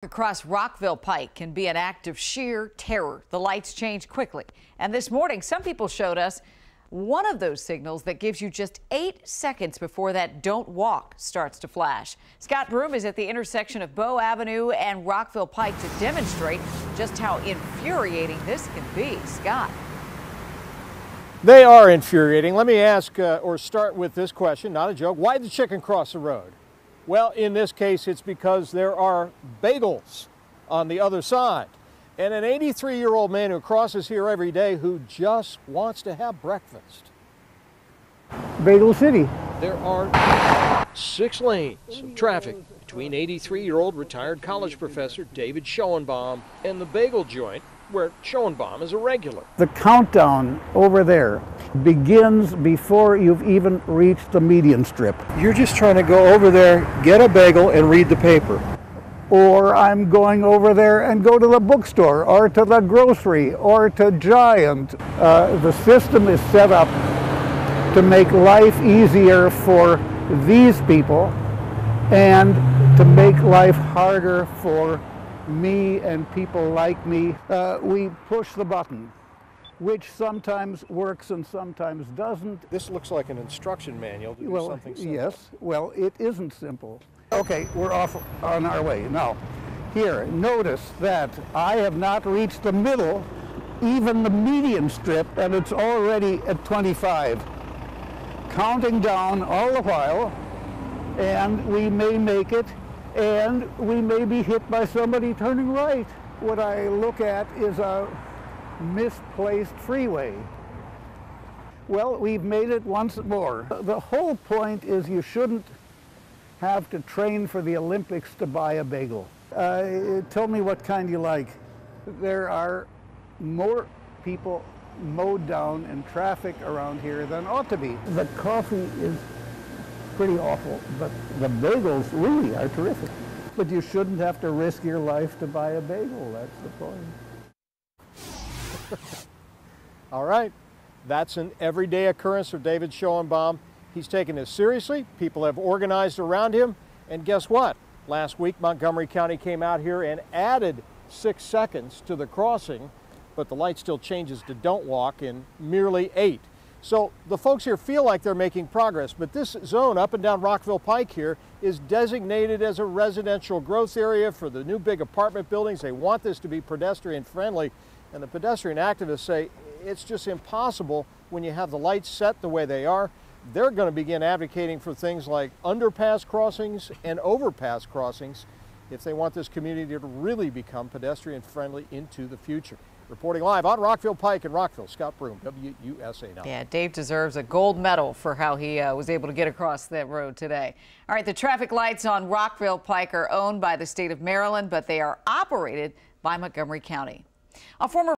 Across Rockville Pike can be an act of sheer terror. The lights change quickly. And this morning, some people showed us one of those signals that gives you just 8 seconds before that don't walk starts to flash. Scott Broom is at the intersection of Bow Avenue and Rockville Pike to demonstrate just how infuriating this can be. Scott. They are infuriating. Let me ask or start with this question, not a joke. Why did the chicken cross the road? Well, in this case, it's because there are bagels on the other side. And an 83-year-old man who crosses here every day who just wants to have breakfast. Bagel City. There are 6 lanes of traffic between 83-year-old retired college professor David Schoenbaum and the bagel joint where Schoenbaum is a regular. The countdown over there begins before you've even reached the median strip. You're just trying to go over there, get a bagel, and read the paper. Or I'm going over there and go to the bookstore, or to the grocery, or to Giant. The system is set up to make life easier for these people and to make life harder for me and people like me. We push the button, which sometimes works and sometimes doesn't. This looks like an instruction manual to do something simple. Yes, well, it isn't simple. Okay, we're off on our way. Now, here, notice that I have not reached the middle, even the median strip, and it's already at 25. Counting down all the while, and we may make it, and we may be hit by somebody turning right. What I look at is a misplaced freeway. Well, we've made it once more. The whole point is you shouldn't have to train for the Olympics to buy a bagel. Tell me what kind you like. There are more people mowed down in traffic around here than ought to be. The coffee is pretty awful, but the bagels really are terrific. But you shouldn't have to risk your life to buy a bagel, that's the point. All right, that's an everyday occurrence for David Schoenbaum. He's taken this seriously. People have organized around him. And guess what? Last week, Montgomery County came out here and added 6 seconds to the crossing, but the light still changes to don't walk in merely 8. So the folks here feel like they're making progress, but this zone up and down Rockville Pike here is designated as a residential growth area for the new big apartment buildings. They want this to be pedestrian friendly, and the pedestrian activists say it's just impossible when you have the lights set the way they are. They're going to begin advocating for things like underpass crossings and overpass crossings if they want this community to really become pedestrian friendly into the future. Reporting live on Rockville Pike in Rockville, Scott Broom, WUSA Now. Yeah, Dave deserves a gold medal for how he was able to get across that road today. All right, the traffic lights on Rockville Pike are owned by the state of Maryland, but they are operated by Montgomery County. A former